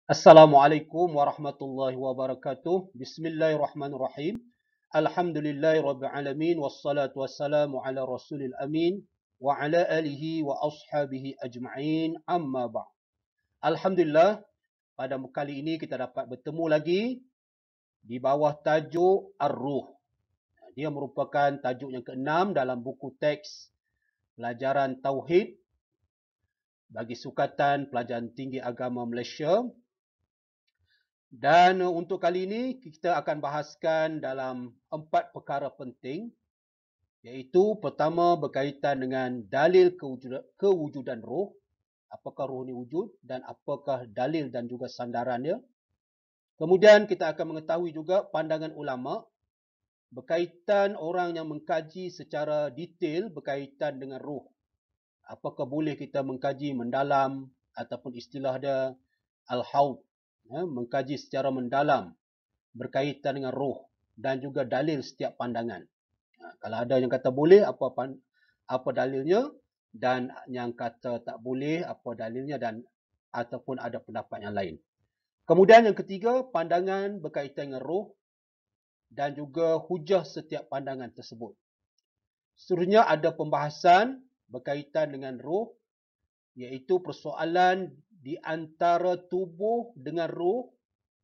Assalamualaikum warahmatullahi wabarakatuh. Bismillahirrahmanirrahim. Alhamdulillahirabbil alamin wassalatu wassalamu ala rasulil amin wa ala alihi wa ashabihi ajma'in. Amma ba'd. Alhamdulillah, pada kali ini kita dapat bertemu lagi di bawah tajuk Ar-Ruh. Dia merupakan tajuk yang keenam dalam buku teks pelajaran Tauhid bagi Sukatan Pelajaran Tinggi Agama Malaysia. Dan untuk kali ini kita akan bahaskan dalam 4 perkara penting, iaitu pertama berkaitan dengan dalil kewujudan roh, apakah roh ini wujud dan apakah dalil dan juga sandarannya. Kemudian kita akan mengetahui juga pandangan ulama berkaitan orang yang mengkaji secara detail berkaitan dengan roh. Apakah boleh kita mengkaji mendalam ataupun istilah dia al-haud, mengkaji secara mendalam berkaitan dengan roh dan juga dalil setiap pandangan. Kalau ada yang kata boleh, apa dalilnya, dan yang kata tak boleh, apa dalilnya, dan ataupun ada pendapat yang lain. Kemudian yang ketiga, pandangan berkaitan dengan roh dan juga hujah setiap pandangan tersebut. Seterusnya ada pembahasan berkaitan dengan roh, iaitu persoalan di antara tubuh dengan roh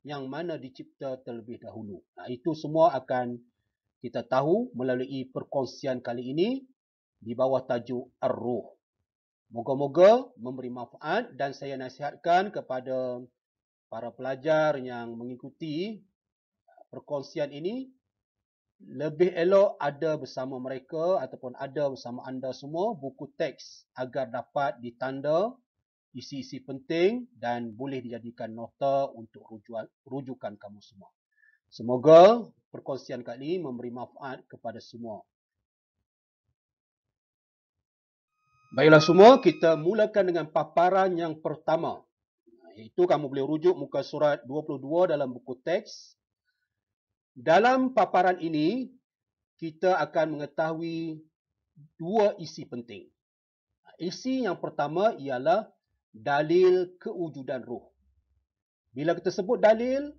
yang mana dicipta terlebih dahulu. Itu semua akan kita tahu melalui perkongsian kali ini di bawah tajuk Ar-Ruh. Moga-moga memberi manfaat dan saya nasihatkan kepada para pelajar yang mengikuti perkongsian ini, lebih elok ada bersama mereka ataupun ada bersama anda semua buku teks agar dapat ditanda isi-isi penting dan boleh dijadikan nota untuk rujukan kamu semua. Semoga perkongsian kali ini memberi manfaat kepada semua. Baiklah semua, kita mulakan dengan paparan yang pertama. Iaitu kamu boleh rujuk muka surat 22 dalam buku teks. Dalam paparan ini, kita akan mengetahui dua isi penting. Isi yang pertama ialah dalil kewujudan roh. Bila kita sebut dalil,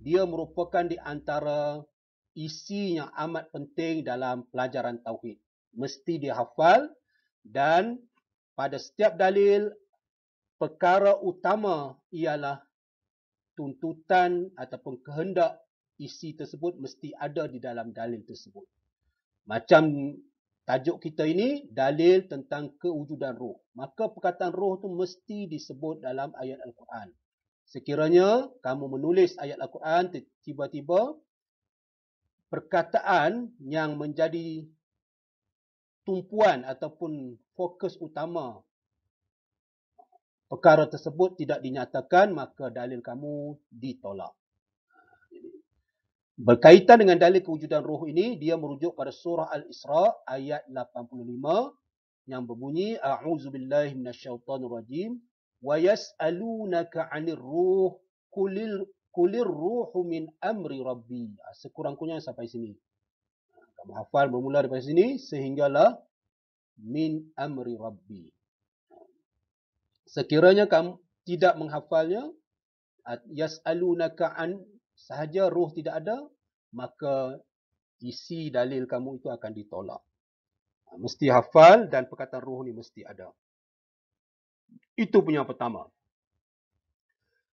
dia merupakan di antara isi yang amat penting dalam pelajaran tauhid. Mesti dihafal dan pada setiap dalil, perkara utama ialah tuntutan ataupun kehendak isi tersebut mesti ada di dalam dalil tersebut. Macam tajuk kita ini, dalil tentang kewujudan roh. Maka perkataan roh tu mesti disebut dalam ayat Al-Quran. Sekiranya kamu menulis ayat Al-Quran, tiba-tiba perkataan yang menjadi tumpuan ataupun fokus utama perkara tersebut tidak dinyatakan, maka dalil kamu ditolak. Berkaitan dengan dalil kewujudan roh ini, dia merujuk pada surah Al-Isra ayat 85 yang berbunyi A'udzubillahi minasyaitonirrajim wa yas'alunaka 'anir ruh kulir ruhu min amri rabbi. Sekurang-kurangnya sampai sini. Kamu hafal bermula daripada sini sehinggalah min amri rabbi. Sekiranya kamu tidak menghafalnya, yas'alunaka an sahaja roh tidak ada, maka isi dalil kamu itu akan ditolak. Mesti hafal dan perkataan roh ni mesti ada. Itu punya pertama.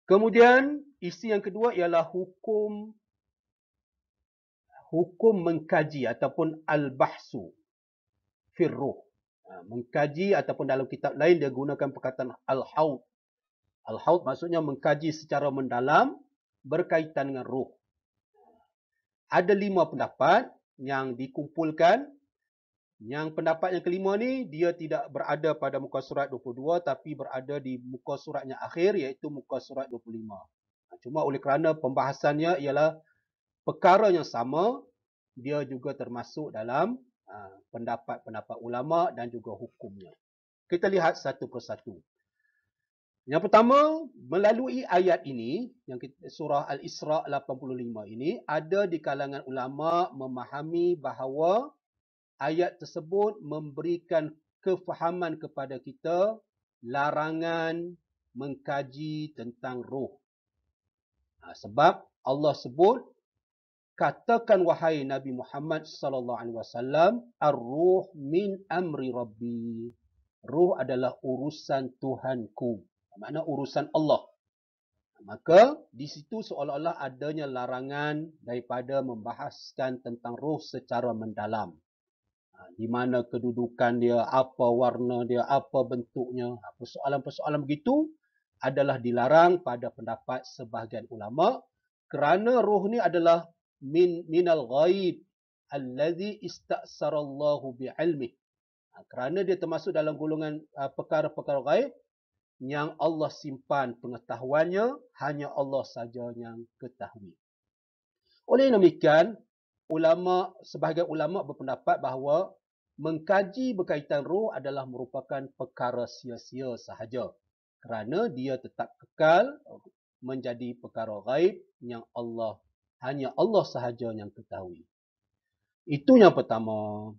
Kemudian isi yang kedua ialah hukum mengkaji ataupun al-bahsu fir ruh. Mengkaji ataupun dalam kitab lain dia gunakan perkataan al-haud. Al-haud maksudnya mengkaji secara mendalam berkaitan dengan ruh. Ada 5 pendapat yang dikumpulkan. Yang pendapat yang kelima ni dia tidak berada pada muka surat 22 tapi berada di muka suratnya akhir iaitu muka surat 25. Cuma oleh kerana pembahasannya ialah perkara yang sama, dia juga termasuk dalam pendapat-pendapat ulama dan juga hukumnya. Kita lihat satu persatu. Yang pertama, melalui ayat ini, yang surah Al-Isra 85 ini, ada di kalangan ulama memahami bahawa ayat tersebut memberikan kefahaman kepada kita larangan mengkaji tentang roh. Sebab Allah sebut, katakan wahai Nabi Muhammad sallallahu alaihi wasallam, ar-ruh min amri rabbi. Ruh adalah urusan Tuhanku. Makna urusan Allah. Maka di situ seolah-olah adanya larangan daripada membahaskan tentang ruh secara mendalam. Di mana kedudukan dia, apa warna dia, apa bentuknya. Persoalan-persoalan begitu adalah dilarang pada pendapat sebahagian ulama kerana ruh ni adalah minal ghaib allazi ista'sarallahu bi'ilmih. Kerana dia termasuk dalam golongan perkara-perkara ghaib yang Allah simpan pengetahuannya, hanya Allah saja yang ketahui. Oleh demikian, sebahagian ulama berpendapat bahawa mengkaji berkaitan ruh adalah merupakan perkara sia-sia sahaja. Kerana dia tetap kekal menjadi perkara ghaib yang hanya Allah sahaja yang ketahui. Itu yang pertama.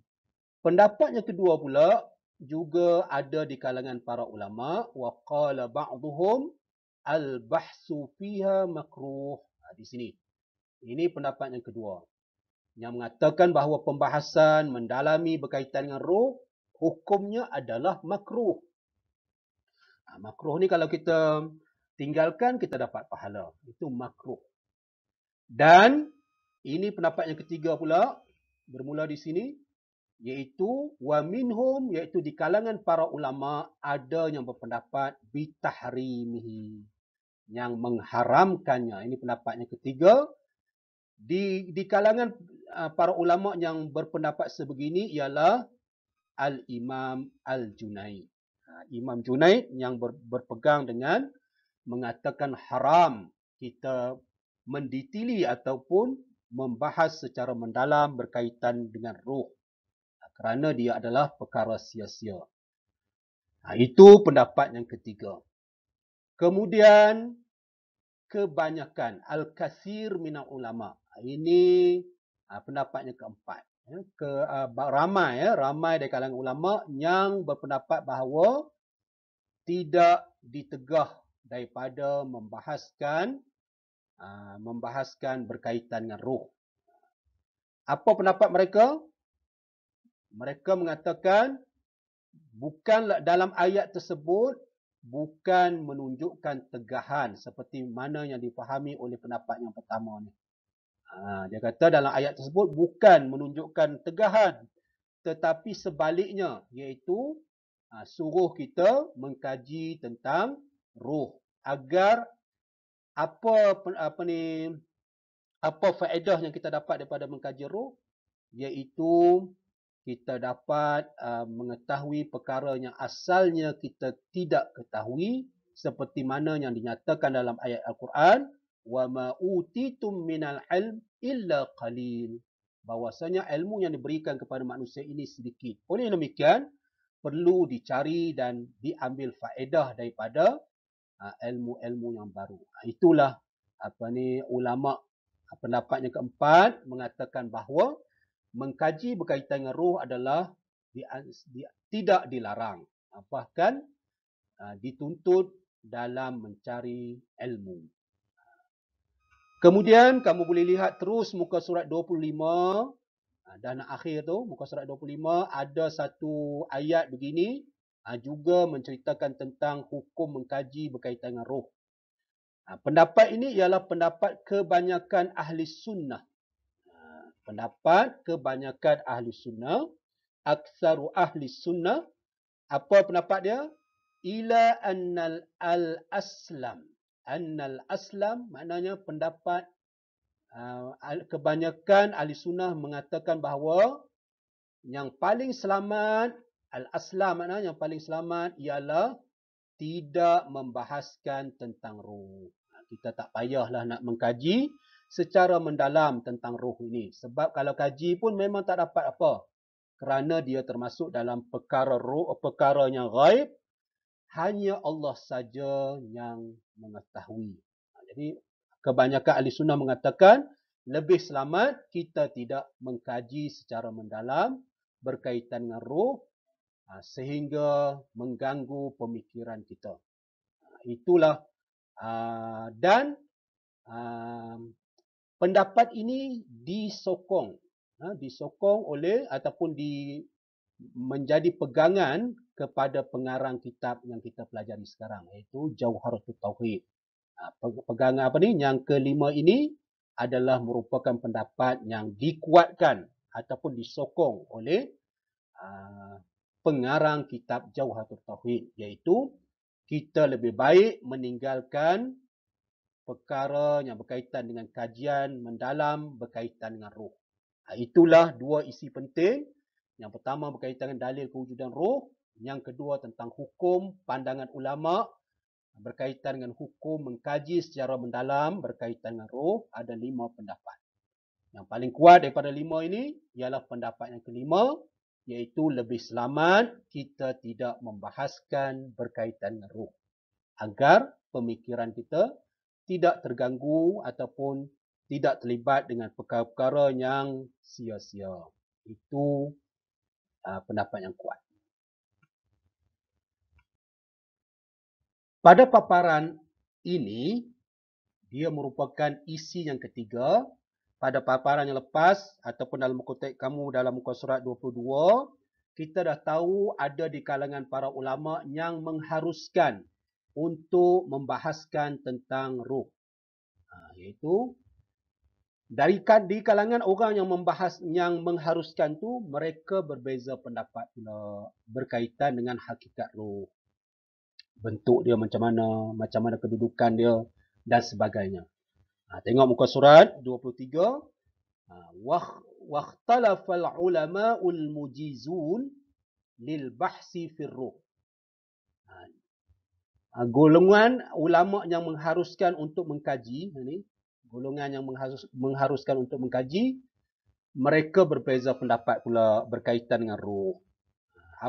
Pendapat yang kedua pula juga ada di kalangan para ulama, wa qala ba'dhum al-bahsu fiha makruh. Di sini. Ini pendapat yang kedua. Yang mengatakan bahawa pembahasan mendalami berkaitan dengan ruh, hukumnya adalah makruh. Makruh ni kalau kita tinggalkan, kita dapat pahala. Itu makruh. Dan ini pendapat yang ketiga pula, bermula di sini, iaitu wa minhum, iaitu di kalangan para ulama ada yang berpendapat bitahrimihi, yang mengharamkannya. Ini pendapat yang ketiga. Di kalangan para ulama yang berpendapat sebegini ialah Al-Imam Al-Junaid. Imam Junaid yang berpegang dengan mengatakan haram kita mendetili ataupun membahas secara mendalam berkaitan dengan ruh. Kerana dia adalah perkara sia-sia. Itu pendapat yang ketiga. Kemudian, kebanyakan, al-kathir minal ulama. Ini pendapat yang keempat. Ramai dari kalangan ulama yang berpendapat bahawa tidak ditegah daripada membahaskan berkaitan dengan ruh. Apa pendapat mereka? Mereka mengatakan bukanlah dalam ayat tersebut bukan menunjukkan tegahan seperti mana yang difahami oleh pendapat yang pertama ni. Dia kata dalam ayat tersebut bukan menunjukkan tegahan, tetapi sebaliknya, iaitu suruh kita mengkaji tentang ruh agar apa faedah yang kita dapat daripada mengkaji ruh, iaitu kita dapat mengetahui perkara yang asalnya kita tidak ketahui, seperti mana yang dinyatakan dalam ayat Al-Quran, wa ma utitum minal ilm illa qalil. Bahwasanya ilmu yang diberikan kepada manusia ini sedikit. Oleh demikian, perlu dicari dan diambil faedah daripada ilmu-ilmu yang baru. Itulah ulama pendapat yang keempat mengatakan bahawa mengkaji berkaitan dengan ruh adalah tidak dilarang. Bahkan dituntut dalam mencari ilmu. Kemudian kamu boleh lihat terus muka surat 25 dan akhir tu, muka surat 25 ada satu ayat begini juga menceritakan tentang hukum mengkaji berkaitan dengan ruh. Pendapat ini ialah pendapat kebanyakan ahli sunnah. Pendapat kebanyakan ahli sunnah, aksaru ahli sunnah, apa pendapat dia? Ila annal al-aslam. Annal aslam maknanya pendapat kebanyakan ahli sunnah mengatakan bahawa yang paling selamat, al-aslam maknanya yang paling selamat ialah tidak membahaskan tentang ruh. Kita tak payahlah nak mengkaji secara mendalam tentang ruh ini. Sebab kalau kaji pun memang tak dapat apa. Kerana dia termasuk dalam perkara ruh, perkara yang ghaib. Hanya Allah saja yang mengetahui. Jadi kebanyakan ahli sunnah mengatakan lebih selamat kita tidak mengkaji secara mendalam berkaitan dengan ruh sehingga mengganggu pemikiran kita. Itulah dan pendapat ini disokong oleh ataupun menjadi pegangan kepada pengarang kitab yang kita pelajari sekarang, iaitu Jawharatul Tauhid. Pegangan yang kelima ini adalah merupakan pendapat yang dikuatkan ataupun disokong oleh pengarang kitab Jawharatul Tauhid, iaitu kita lebih baik meninggalkan perkara yang berkaitan dengan kajian mendalam berkaitan dengan roh. Itulah dua isi penting. Yang pertama berkaitan dengan dalil kewujudan roh. Yang kedua tentang hukum pandangan ulama berkaitan dengan hukum mengkaji secara mendalam berkaitan dengan roh. Ada 5 pendapat. Yang paling kuat daripada 5 ini ialah pendapat yang kelima, iaitu lebih selamat kita tidak membahaskan berkaitan dengan roh, agar pemikiran kita tidak terganggu ataupun tidak terlibat dengan perkara-perkara yang sia-sia. Itu pendapat yang kuat. Pada paparan ini, dia merupakan isi yang ketiga. Pada paparan yang lepas ataupun dalam muka teks kamu dalam muka surat 22, kita dah tahu ada di kalangan para ulama yang mengharuskan untuk membahaskan tentang roh. Iaitu di kalangan orang yang mengharuskan tu, mereka berbeza pendapat pula berkaitan dengan hakikat roh. Bentuk dia macam mana kedudukan dia dan sebagainya. Tengok muka surat 23. Wakhtalafal ulama'ul mujizun lil bahsi fir ruh. Golongan ulama yang mengharuskan untuk mengkaji, golongan yang mengharuskan untuk mengkaji, mereka berbeza pendapat pula berkaitan dengan roh.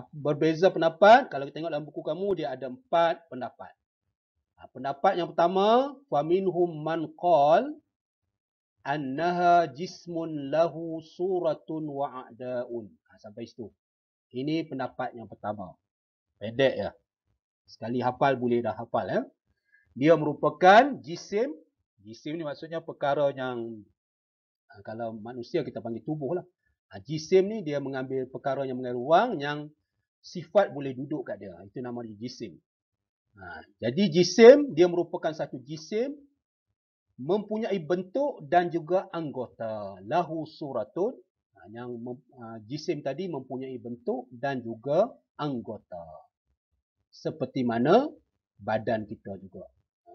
Berbeza pendapat, kalau kita tengok dalam buku kamu, dia ada 4 pendapat. Pendapat yang pertama, faminhum man qal annaha jismun lahu suratun wa a'da'un. Sampai situ. Ini pendapat yang pertama. Pendek ya. Sekali hafal boleh dah hafal ya. Dia merupakan jisim. Jisim ni maksudnya perkara yang kalau manusia kita panggil tubuh lah. Jisim ni dia mengambil perkara yang mengambil ruang yang sifat boleh duduk kat dia. Itu nama dia jisim. Jadi jisim dia merupakan satu jisim mempunyai bentuk dan juga anggota. Lahu suratun. Yang jisim tadi mempunyai bentuk dan juga anggota. Seperti mana badan kita juga.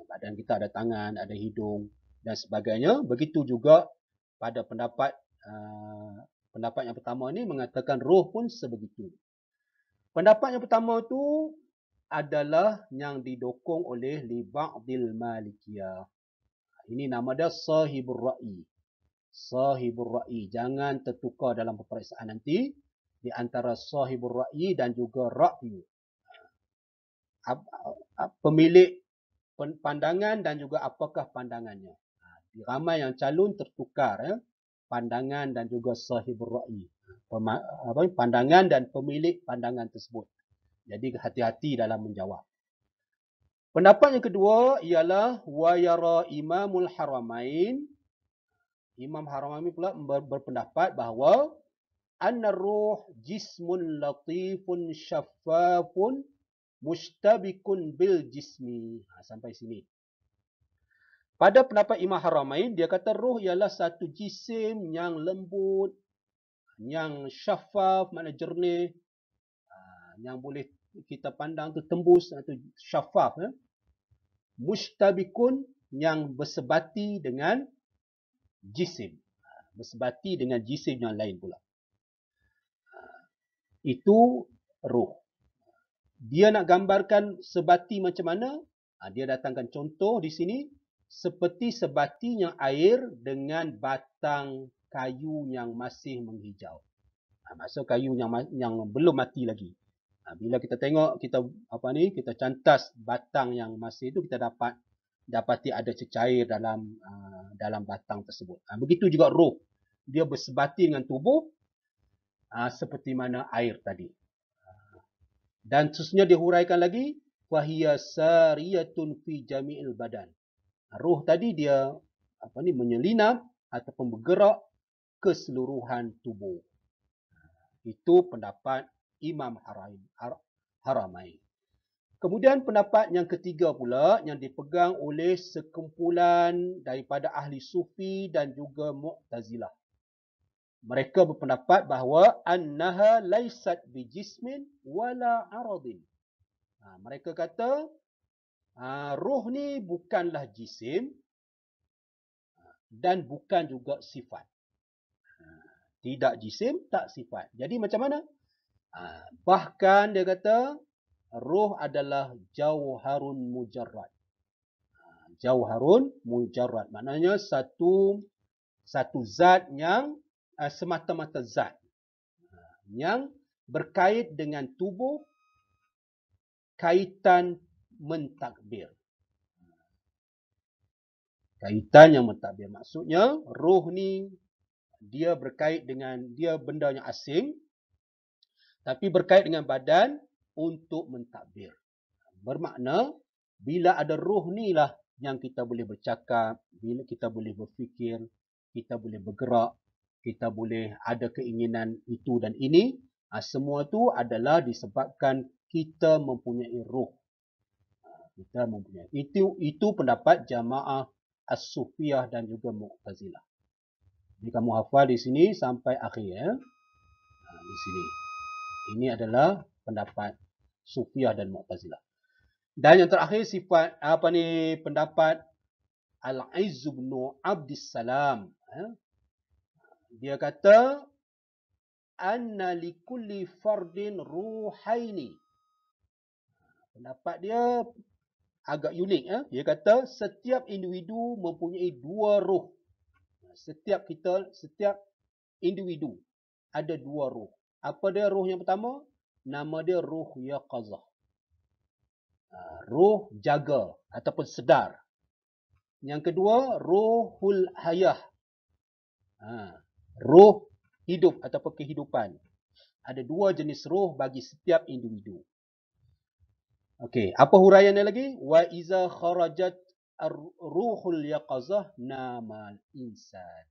Badan kita ada tangan, ada hidung dan sebagainya. Begitu juga pada pendapat yang pertama ni mengatakan roh pun sebegitu. Pendapat yang pertama tu adalah yang didokong oleh li ba'dil malikiyah. Ini nama dia sahibur ra'i. Sahibur ra'i. Jangan tertukar dalam peperiksaan nanti di antara sahibur ra'i dan juga ra'yu. Pemilik pandangan dan juga apakah pandangannya. Ramai yang calon tertukar pandangan dan juga sahibur ra'i. Pandangan dan pemilik pandangan tersebut. Jadi hati-hati dalam menjawab. Pendapat yang kedua ialah wa yara Imamul Haramain. Imam Haramain pula berpendapat bahawa an-ruh jismun latifun syaffafun mustabikun bil jismi. Sampai sini. Pada pendapat Imam Haramain, dia kata roh ialah satu jisim yang lembut, yang syaffaf, makna jernih, yang boleh kita pandang tu tembus, atau syaffaf. Mustabikun, yang bersebati dengan jisim. Bersebati dengan jisim yang lain pula. Itu roh. Dia nak gambarkan sebati macam mana? Dia datangkan contoh di sini. Seperti sebatinya air dengan batang kayu yang masih menghijau. Maksud kayu yang belum mati lagi. Bila kita tengok, kita cantas batang yang masih itu, kita dapati ada cecair dalam batang tersebut. Begitu juga roh. Dia bersebati dengan tubuh seperti mana air tadi. Dan seterusnya dihuraikan lagi, fahiya sariyatun fi jami'il badan. Roh tadi dia menyelinap ataupun bergerak keseluruhan tubuh. Itu pendapat Imam Haramain. Kemudian pendapat yang ketiga pula yang dipegang oleh sekumpulan daripada ahli sufi dan juga Mu'tazilah. Mereka berpendapat bahawa annaha laysat bijismin wala aradin. Mereka kata roh ni bukanlah jisim dan bukan juga sifat. Tidak jisim, tak sifat. Jadi macam mana? Bahkan dia kata roh adalah jauharun mujarrad. Jauharun mujarrad. Maknanya satu zat yang semata-mata zat. Yang berkait dengan tubuh, kaitan mentadbir. Kaitan yang mentadbir. Maksudnya roh ni dia berkait dengan, dia benda yang asing, tapi berkait dengan badan untuk mentadbir. Bermakna, bila ada roh ni lah yang kita boleh bercakap, bila kita boleh berfikir, kita boleh bergerak, kita boleh ada keinginan itu dan ini. Semua tu adalah disebabkan kita mempunyai roh. Kita mempunyai. Itu pendapat jamaah as-sufiyah dan juga Mu'tazilah. Jadi kamu hafal di sini sampai akhir ya. Di sini. Ini adalah pendapat Sufiyah dan Mu'tazilah. Dan yang terakhir sifat pendapat Al-Izz bin Abdissalam. Dia kata anna likulli fardin ruhaini. Pendapat dia agak unik. Dia kata setiap individu mempunyai dua roh. Setiap individu ada dua roh. Apa dia roh yang pertama? Nama dia roh yaqazah. Roh jaga ataupun sedar. Yang kedua, rohul hayah. Roh hidup ataupun kehidupan. Ada dua jenis roh bagi setiap individu. Okey, apa huraiannya lagi? Wa iza kharajat ruhul yaqazah namal insan.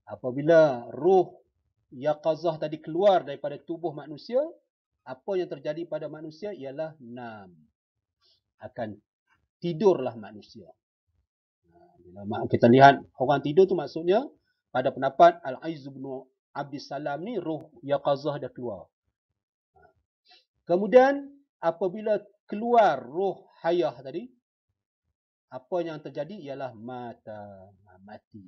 Apabila roh yaqazah tadi keluar daripada tubuh manusia, apa yang terjadi pada manusia ialah nam. Akan tidurlah manusia. Bila kita lihat orang tidur tu maksudnya pada pendapat Al-Izz bin Abdissalam ni roh yaqazah dah keluar. Kemudian apabila keluar roh hayah tadi, apa yang terjadi ialah mati.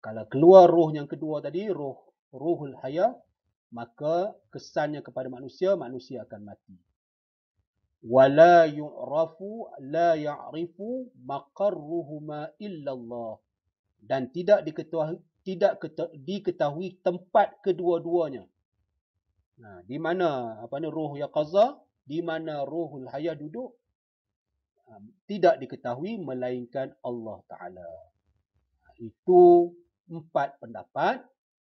Kalau keluar roh yang kedua tadi, rohul hayah, maka kesannya kepada manusia akan mati. Wala yu'rafu la ya'rifu maqarruhuma illallah. Dan tidak diketahui tempat kedua-duanya. Di mana roh yaqazah, di mana rohul hayah duduk, tidak diketahui melainkan Allah Ta'ala. Itu 4 pendapat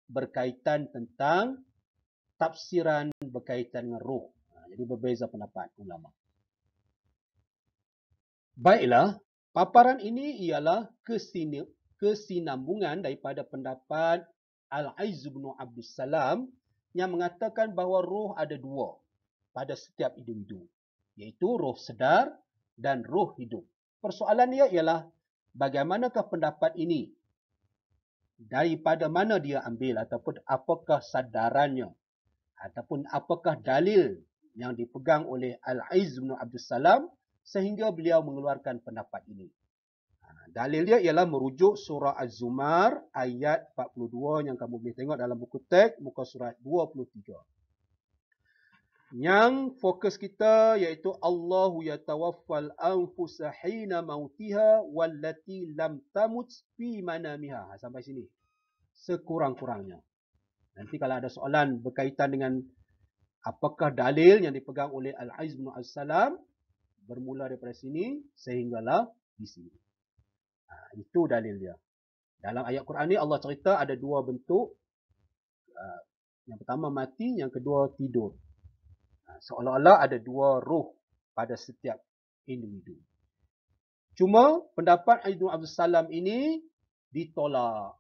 berkaitan tentang tafsiran berkaitan dengan roh. Jadi berbeza pendapat ulama. Baiklah, paparan ini ialah kesinambungan daripada pendapat Al-Izz bin Abdissalam yang mengatakan bahawa roh ada dua pada setiap individu, iaitu roh sedar dan roh hidup. Persoalan dia ialah bagaimanakah pendapat ini? Daripada mana dia ambil ataupun apakah sadarannya? Ataupun apakah dalil yang dipegang oleh Al-Izz bin Abdissalam sehingga beliau mengeluarkan pendapat ini? Dalil dia ialah merujuk surah Az-Zumar ayat 42 yang kamu boleh tengok dalam buku teks muka surat 23. Yang fokus kita iaitu Allahu yatawaffal anfusa hina mautiha wallati lam tamut fi manamiha. Sampai sini. Sekurang-kurangnya. Nanti kalau ada soalan berkaitan dengan apakah dalil yang dipegang oleh Al-Izz bin Abdissalam, bermula daripada sini sehinggalah di sini. Itu dalil dia. Dalam ayat Quran ni Allah cerita ada dua bentuk. Yang pertama mati, yang kedua tidur. Seolah-olah ada dua roh pada setiap individu. Cuma pendapat Ibn Abdissalam ini ditolak.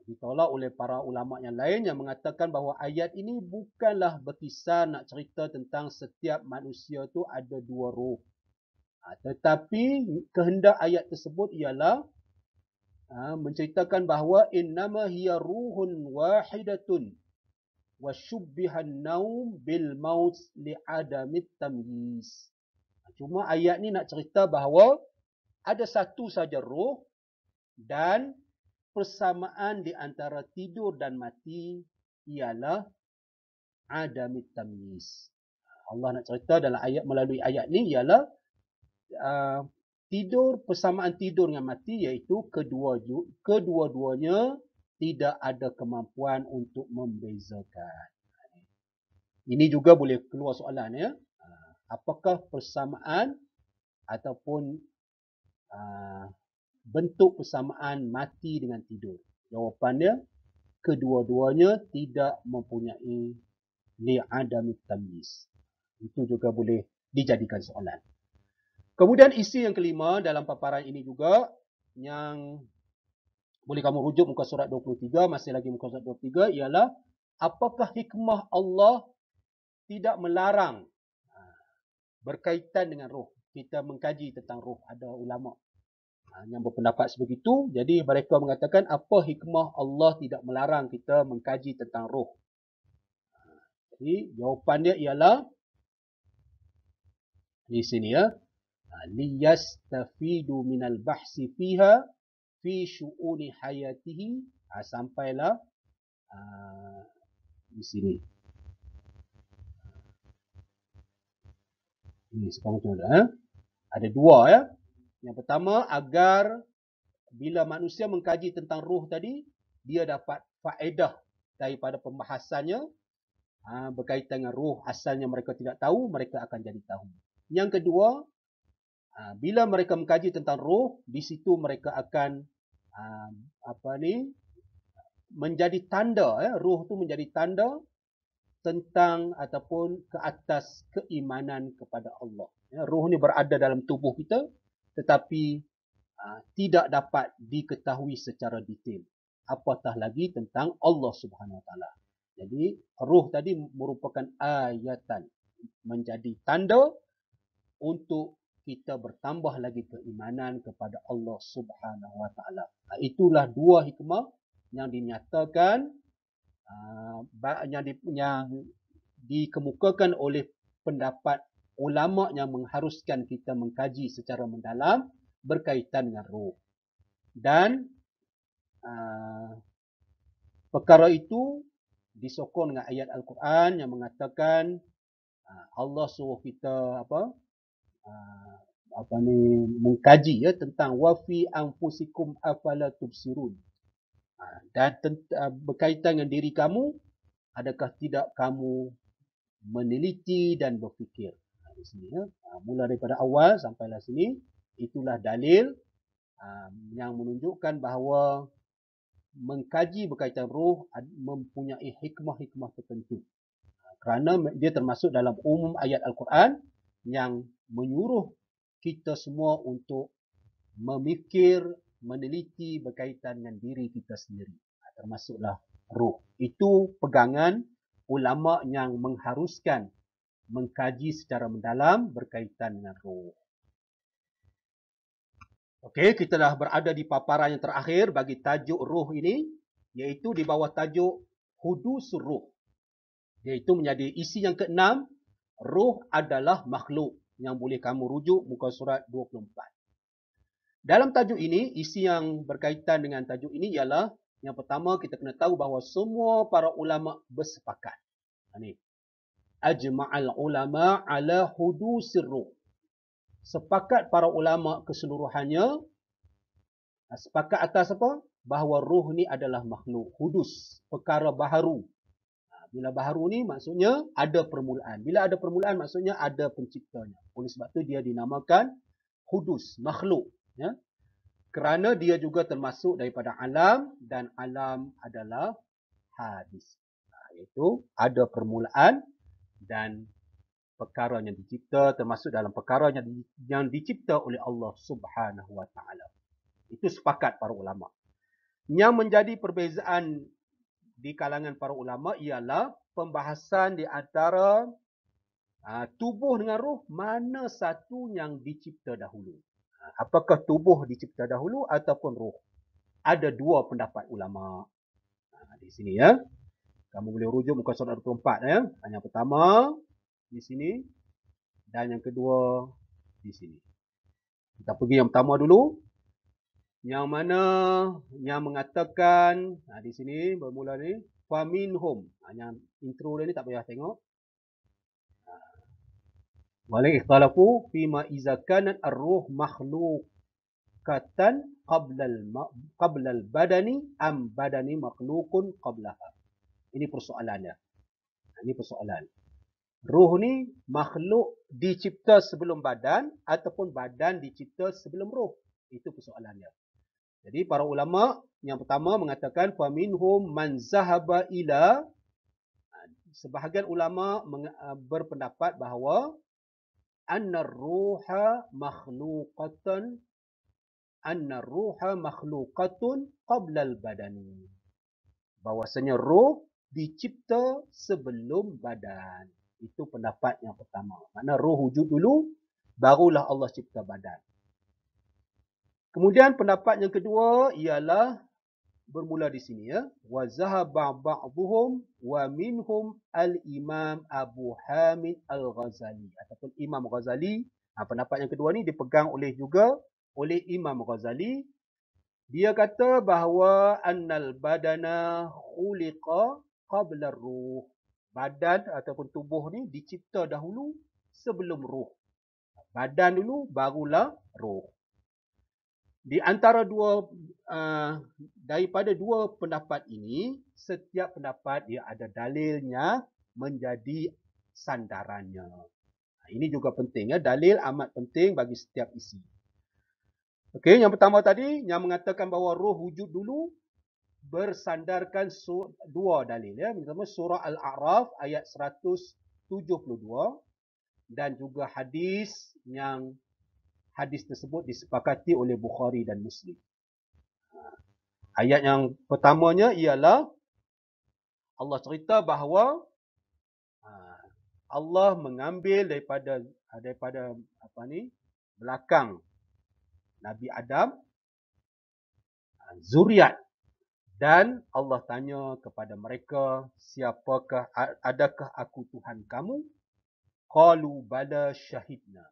Ditolak oleh para ulama yang lain yang mengatakan bahawa ayat ini bukanlah berkisar nak cerita tentang setiap manusia tu ada dua roh. Tetapi kehendak ayat tersebut ialah menceritakan bahawa innama hiya ruhun wahidatun wa syubbihan naum bil maut li'adamit tamyiz. Cuma ayat ni nak cerita bahawa ada satu saja roh dan persamaan di antara tidur dan mati ialah adamit tamyiz. Allah nak cerita dalam ayat melalui ayat ni ialah persamaan tidur dengan mati, iaitu kedua-duanya tidak ada kemampuan untuk membezakan. Ini juga boleh keluar soalan ya. Apakah persamaan ataupun bentuk persamaan mati dengan tidur? Jawapannya, kedua-duanya tidak mempunyai li'adamit tamyiz. Itu juga boleh dijadikan soalan. Kemudian isi yang kelima dalam paparan ini juga yang boleh kamu rujuk muka surat 23, masih lagi muka surat 23, ialah apakah hikmah Allah tidak melarang berkaitan dengan roh. Kita mengkaji tentang roh. Ada ulama yang berpendapat sebegitu. Jadi mereka mengatakan apa hikmah Allah tidak melarang kita mengkaji tentang roh. Jadi jawapan dia ialah di sini ya. Liyastafidu minal bahsi fiha fi syu'uni hayatihi. Sampailah di sini. Ini sekarang tu ada dua ya. Yang pertama, agar bila manusia mengkaji tentang roh tadi, dia dapat faedah daripada pembahasannya berkaitan dengan roh. Asalnya mereka tidak tahu, mereka akan jadi tahu. Yang kedua, bila mereka mengkaji tentang roh, di situ mereka akan menjadi tanda ya, roh tu menjadi tanda tentang ataupun ke atas keimanan kepada Allah. Ya, roh ni berada dalam tubuh kita tetapi tidak dapat diketahui secara detail. Apatah lagi tentang Allah Subhanahu Wa Taala. Jadi roh tadi merupakan ayatan, menjadi tanda untuk kita bertambah lagi keimanan kepada Allah Subhanahu Wa Taala. Itulah dua hikmah yang dinyatakan yang dikemukakan oleh pendapat ulama yang mengharuskan kita mengkaji secara mendalam berkaitan dengan roh. Dan perkara itu disokong dengan ayat Al-Quran yang mengatakan Allah suruh kita mengkaji ya tentang wa fi anfusikum afala tubsirun. Dan berkaitan dengan diri kamu, adakah tidak kamu meneliti dan berfikir? Di sini ya. Mula daripada awal sampailah sini, itulah dalil yang menunjukkan bahawa mengkaji berkaitan roh mempunyai hikmah-hikmah tertentu. Kerana dia termasuk dalam umum ayat Al-Quran yang menyuruh kita semua untuk memikir, meneliti berkaitan dengan diri kita sendiri. Termasuklah roh. Itu pegangan ulama yang mengharuskan mengkaji secara mendalam berkaitan dengan roh. Okey, kita dah berada di paparan yang terakhir bagi tajuk roh ini, iaitu di bawah tajuk hudusur roh. Iaitu menjadi isi yang keenam, roh adalah makhluk, yang boleh kamu rujuk muka surat 24. Dalam tajuk ini, isi yang berkaitan dengan tajuk ini ialah, yang pertama kita kena tahu bahawa semua para ulama bersepakat. Ini. Ajma'al ulama ala hudusir ruh. Sepakat para ulama keseluruhannya, sepakat atas apa? Bahawa roh ni adalah makhluk. Hudus, perkara baharu. Bila baharu ni maksudnya ada permulaan. Bila ada permulaan maksudnya ada penciptanya. Oleh sebab tu dia dinamakan hudus, makhluk. Ya? Kerana dia juga termasuk daripada alam dan alam adalah hadis. Iaitu ada permulaan dan perkara yang dicipta termasuk dalam perkara yang dicipta oleh Allah Subhanahu Wa Taala. Itu sepakat para ulama. Yang menjadi perbezaan di kalangan para ulama ialah pembahasan di antara tubuh dengan roh, mana satu yang dicipta dahulu. Apakah tubuh dicipta dahulu ataupun roh? Ada dua pendapat ulama. Di sini ya. Kamu boleh rujuk muka surat 24 ya. Yang pertama di sini dan yang kedua di sini. Kita pergi yang pertama dulu. Yang mana yang mengatakan di sini bermula ni faminhum. Yang intro dia ni tak payah tengok. Wala ikhtalafu fima iza kanat ar-ruh makhluqatan qabla al-badani am badani makhluqun qablaha. Ini persoalannya. Ini persoalan. Ruh ni makhluk dicipta sebelum badan ataupun badan dicipta sebelum roh. Itu persoalannya. Jadi para ulama yang pertama mengatakan faminhum man zahaba ila, sebahagian ulama berpendapat bahawa annar ruha makhluqatun qabla al-badani. Bahwasanya roh dicipta sebelum badan. Itu pendapat yang pertama. Makna roh wujud dulu, barulah Allah cipta badan. Kemudian pendapat yang kedua ialah bermula di sini ya. Wa zahaba ba'dhum wa minhum al-Imam Abu Hamid Al-Ghazali ataupun Imam Ghazali. Pendapat yang kedua ni dipegang juga oleh Imam Ghazali. Dia kata bahawa annal badana khuliqa qabla ruh. Badan ataupun tubuh ni dicipta dahulu sebelum roh. Badan dulu barulah roh. Di antara daripada dua pendapat ini, setiap pendapat dia ada dalilnya menjadi sandarannya. Ini juga penting ya, dalil amat penting bagi setiap isi. Okey, yang pertama tadi yang mengatakan bahawa roh wujud dulu bersandarkan dua dalil ya. Pertama surah Al-A'raf ayat 172 dan juga hadis tersebut disepakati oleh Bukhari dan Muslim. Ayat yang pertamanya ialah Allah cerita bahawa Allah mengambil daripada belakang Nabi Adam zuriat, dan Allah tanya kepada mereka, adakah aku Tuhan kamu? Qalu bala syahidna.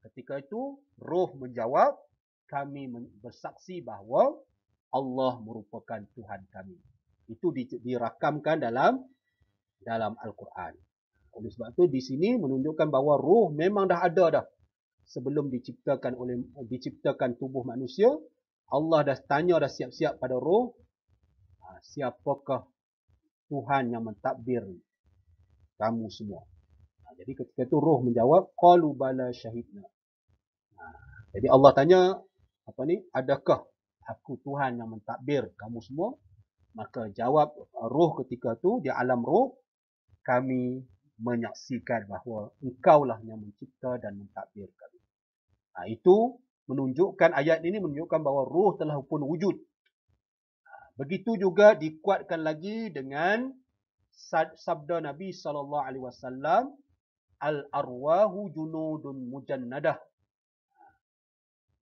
Ketika itu roh menjawab, kami bersaksi bahawa Allah merupakan Tuhan kami. Itu dirakamkan dalam Al-Quran. Oleh sebab itu di sini menunjukkan bahawa roh memang dah ada dah. Sebelum diciptakan tubuh manusia, Allah dah tanya, dah siap-siap pada roh, siapakah Tuhan yang mentadbir kamu semua. Jadi ketika itu roh menjawab, qalu bala syahidna. Jadi Allah tanya, adakah aku Tuhan yang mentadbir kamu semua? Maka jawab roh ketika itu di alam roh, kami menyaksikan bahawa engkaulah yang mencipta dan mentadbir kami. Itu menunjukkan, ayat ini menunjukkan bahawa roh telah pun wujud. Begitu juga dikuatkan lagi dengan sabda Nabi SAW, al-arwahu junudun mujannadah.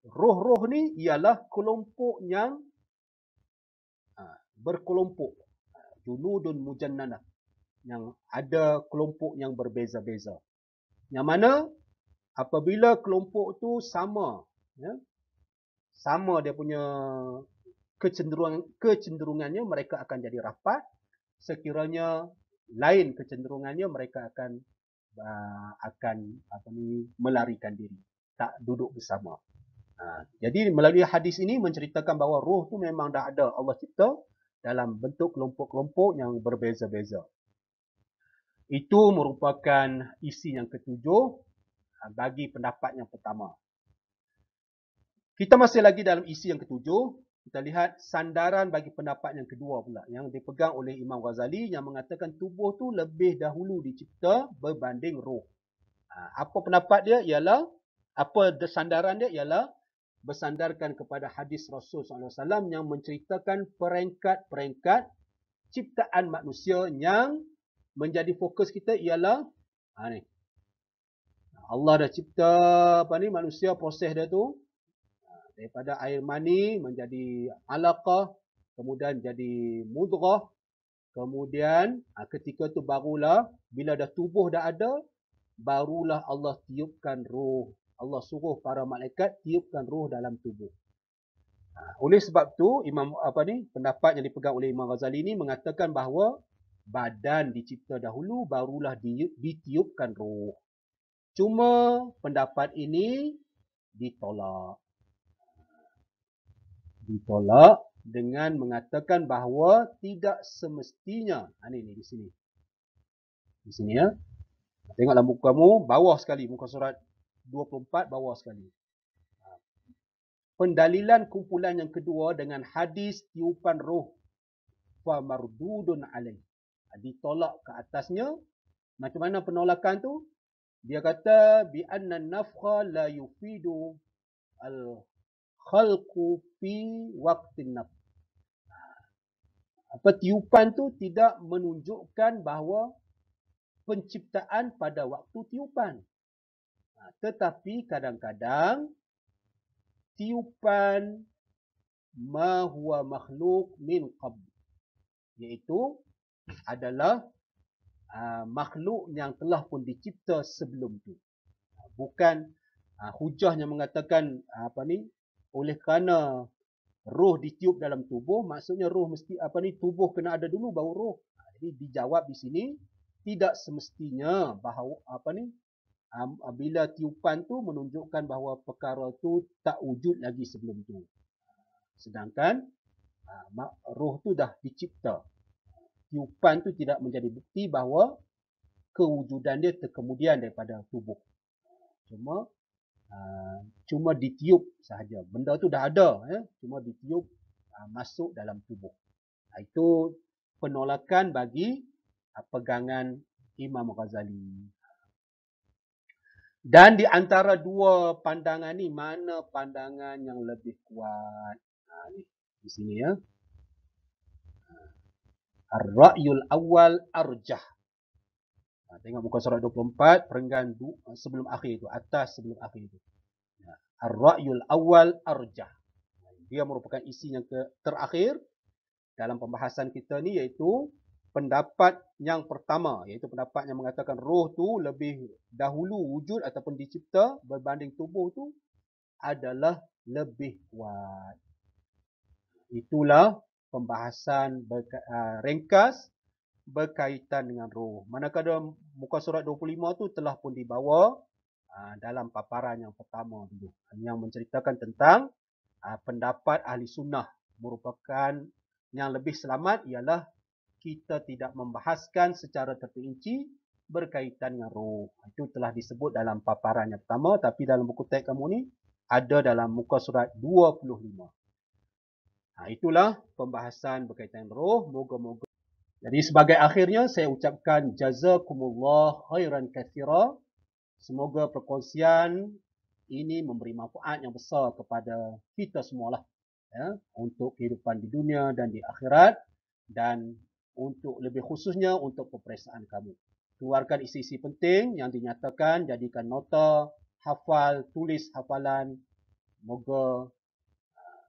Roh-roh ni ialah kelompok yang berkelompok. Junudun mujannadah. Yang ada kelompok yang berbeza-beza. Yang mana apabila kelompok tu sama, sama dia punya kecenderungannya, mereka akan jadi rapat. Sekiranya lain kecenderungannya, mereka akan melarikan diri, tak duduk bersama. Jadi melalui hadis ini menceritakan bahawa roh tu memang dah ada, Allah cipta dalam bentuk kelompok-kelompok yang berbeza-beza. Itu merupakan isi yang ketujuh bagi pendapat yang pertama. Kita masih lagi dalam isi yang ketujuh. Kita lihat sandaran bagi pendapat yang kedua pula, yang dipegang oleh Imam Ghazali, yang mengatakan tubuh tu lebih dahulu dicipta berbanding roh. Apa pendapat dia ialah, sandaran dia ialah bersandarkan kepada hadis Rasul SAW yang menceritakan peringkat-peringkat ciptaan manusia yang menjadi fokus kita ialah ni. Allah dah cipta manusia, proses dia tu daripada air mani menjadi alaqah, kemudian jadi mudghah, kemudian ketika tu barulah bila dah tubuh dah ada, barulah Allah tiupkan roh. Allah suruh para malaikat tiupkan roh dalam tubuh. Oleh sebab tu pendapat yang dipegang oleh Imam Ghazali ni mengatakan bahawa badan dicipta dahulu barulah ditiupkan roh. Cuma pendapat ini ditolak dengan mengatakan bahawa tidak semestinya. Ini di sini. Di sini ya. Tengoklah muka kamu bawah sekali, muka surat 24 bawah sekali. Pendalilan kumpulan yang kedua dengan hadis tiupan roh fa mardudun alaih. Ditolak ke atasnya. Macam mana penolakan tu? Dia kata bi anna nafkha la yufidu al khalqu fi waqtin nafkh. Tiupan tu tidak menunjukkan bahawa penciptaan pada waktu tiupan. Tetapi kadang-kadang tiupan ma huwa makhluk min qabl, iaitu adalah makhluk yang telah pun dicipta sebelum tu. Bukan hujahnya mengatakan oleh kerana roh ditiup dalam tubuh, maksudnya roh mesti tubuh kena ada dulu baru roh. Jadi dijawab di sini tidak semestinya bahawa bila tiupan tu menunjukkan bahawa perkara tu tak wujud lagi sebelum tu. Sedangkan roh tu dah dicipta. Tiupan tu tidak menjadi bukti bahawa kewujudan dia terkemudian daripada tubuh. Cuma ditiup sahaja. Benda tu dah ada, cuma ditiup masuk dalam tubuh. Itu penolakan bagi pegangan Imam Ghazali. Dan di antara dua pandangan ni, mana pandangan yang lebih kuat? Ni, di sini ya. Ar-ra'yul awal arjah. Tengok muka surat 24, perenggan sebelum akhir itu, atas sebelum akhir itu. Ar-ra'yul awal arjah. Dia merupakan isi yang terakhir dalam pembahasan kita ni, iaitu pendapat yang pertama, iaitu pendapat yang mengatakan roh tu lebih dahulu wujud ataupun dicipta berbanding tubuh tu adalah lebih kuat. Itulah pembahasan ringkas berkaitan dengan roh. Manakala muka surat 25 tu telah pun dibawa dalam paparan yang pertama dulu, yang menceritakan tentang pendapat ahli sunnah. Merupakan yang lebih selamat ialah kita tidak membahaskan secara terperinci berkaitan dengan roh. Itu telah disebut dalam paparan yang pertama, tapi dalam buku teks kamu ni ada dalam muka surat 25. Itulah pembahasan berkaitan roh. Moga-moga. Jadi sebagai akhirnya saya ucapkan jazakumullah khairan katsira. Semoga perkongsian ini memberi manfaat yang besar kepada kita semualah, untuk kehidupan di dunia dan di akhirat, dan untuk lebih khususnya untuk peperiksaan kamu. Keluarkan isi-isi penting yang dinyatakan, jadikan nota, hafal, tulis hafalan. Moga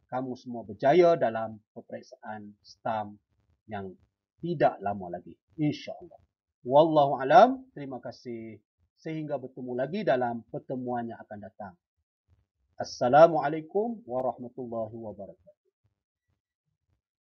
kamu semua berjaya dalam peperiksaan STAM yang tidak lama lagi, insya-Allah. Wallahu alam. Terima kasih. Sehingga bertemu lagi dalam pertemuan yang akan datang. Assalamualaikum warahmatullahi wabarakatuh.